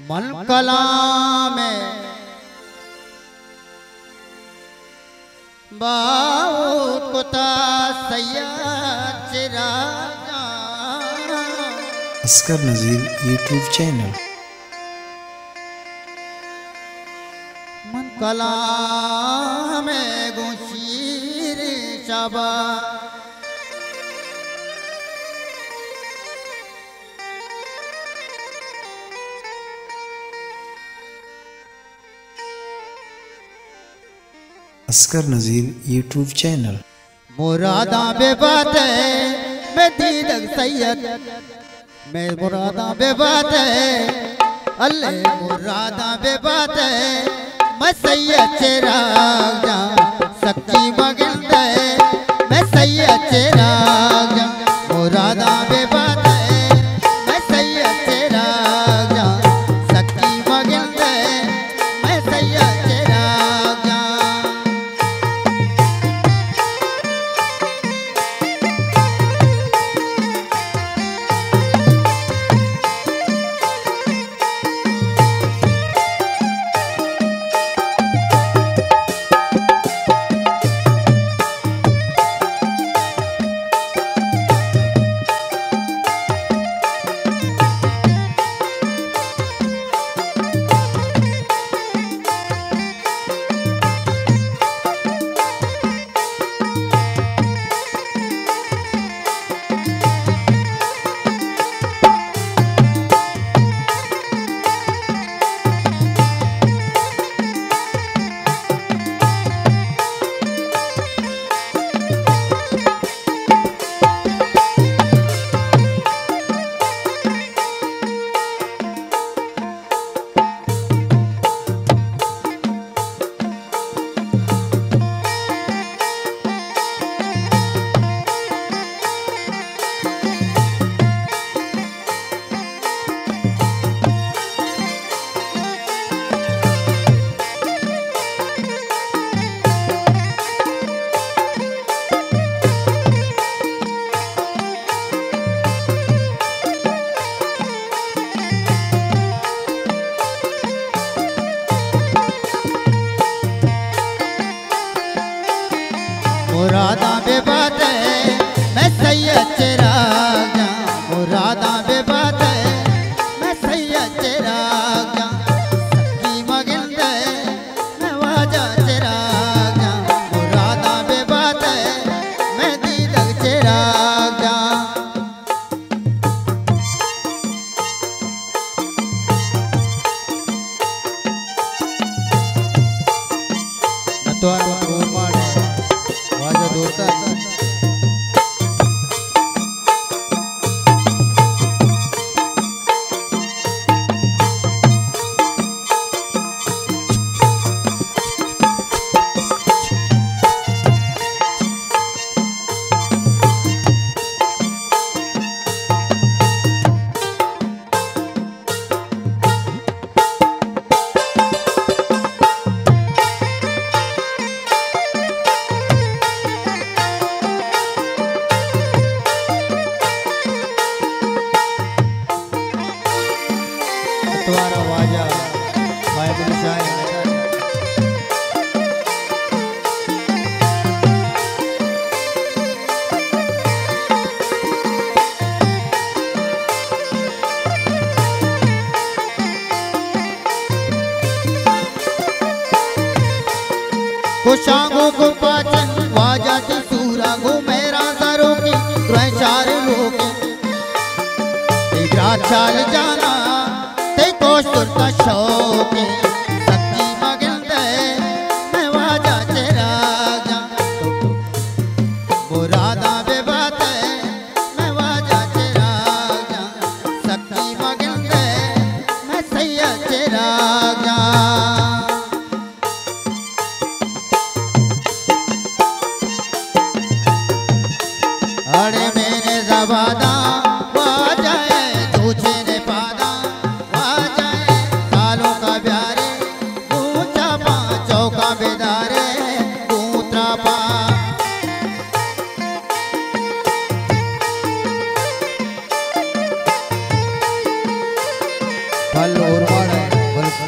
मन कलाम बहुत कुता सैयद चिरागा अस्कर नज़ीर यूट्यूब चैनल। मन कलाम गुशीर शबा अस्कर नज़ीर यूट्यूब चैनल। मुरादा बेबात है मैं दीदक सैयद मैं मुरादा बेबात है अल्लाह मुरादा बेबात है मैं सैयद चिराग जा सच्ची मगिंद है मैं सैयद चिराग जा मुरादा बेबात है मैं सैयद चिराग जा सच्ची मगिंद है मैं सैयद चिराग जा मुरादा बेबात है मैं सैयद चिराग जा मुरादा बेबात है मैं सैयद चिराग जा सच्ची मगिंद है मैं वाजा चिराग जा मुरादा बेबात है मैं दीदक चिराग जा नतवार कोमाड़ वाजा दोस्ता नतवार वाजा भाई बुलशाह कुशांगो को पाचन वाजा की सूरा गो मेरा जरो की चार लोग चाल जाना ते कोशुर का शौक सच्ची मगिंद है मैं वाजा चिराग जा मुरादा बेबात है मैं वाजा चिराग जा सच्ची मगिंद है मैं सैयद चिराग जा अरे मेरे जबादा वाजा है तुझे ने पादा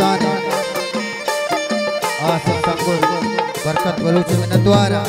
सुल्तान आसिफ संकुल बरकत बलूच मिन्नतवारा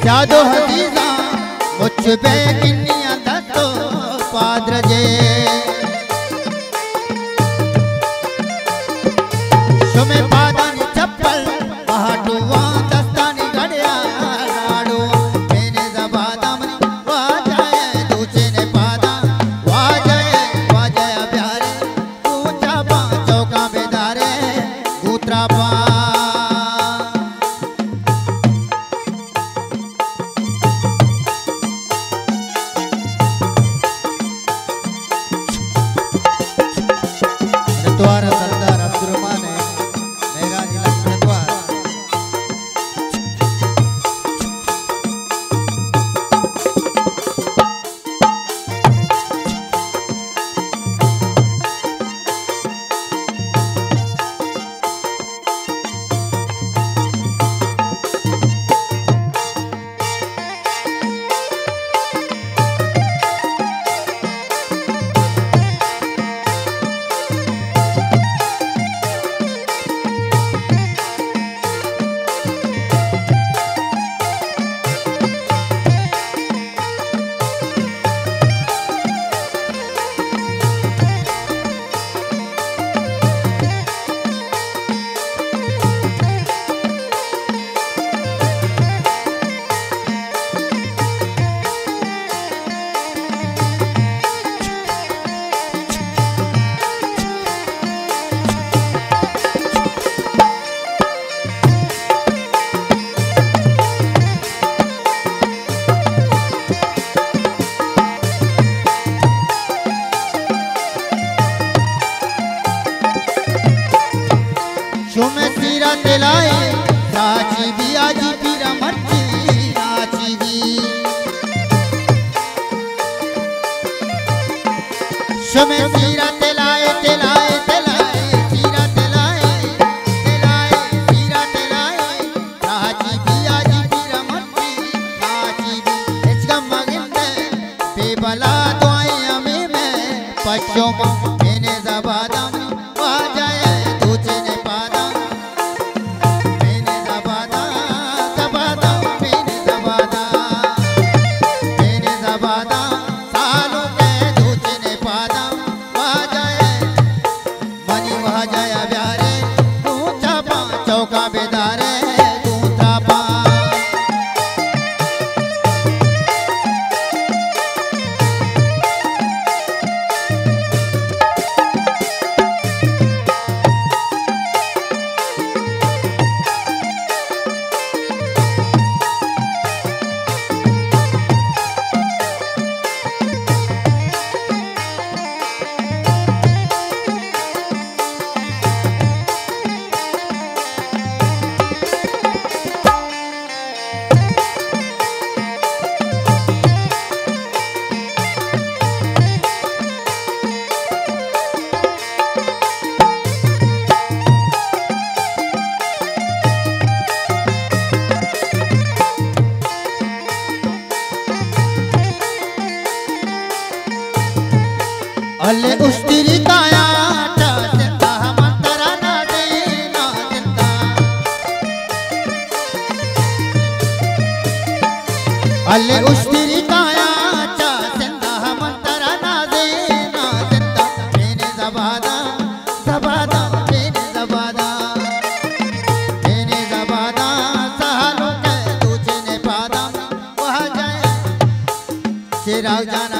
यादो हदीजा मुझ पे किन्नियां दस्तो पादर जे शुमे पादानी चप्पल पहाड़ुआ दस्तानी गड़िया लाड़ो मैंने जबादा मनी वाजाए दूचे ने पादा वाजाए प्यारे ऊंचा पा चौका बेदारे दूतरा पा द्वारा सरदार अब्दुल रहमान पंचों मैंने जबादा वाजाए तुझने पादा मैंने जबादा जबादा मैंने जबादा सालों के तुझने पादा वाजाए मनी वाजाया प्यारे तू चापा चौका बेदारे तू चापा अले उस्तिरी काया जिंदा मंतरा ना देना जिंदा अले उस्तिरी काया जिंदा मंतरा ना देना जिंदा मैंने जबादा जबादा मैंने जबादा सालों के तुझने पादा वह जाए चिराग जाना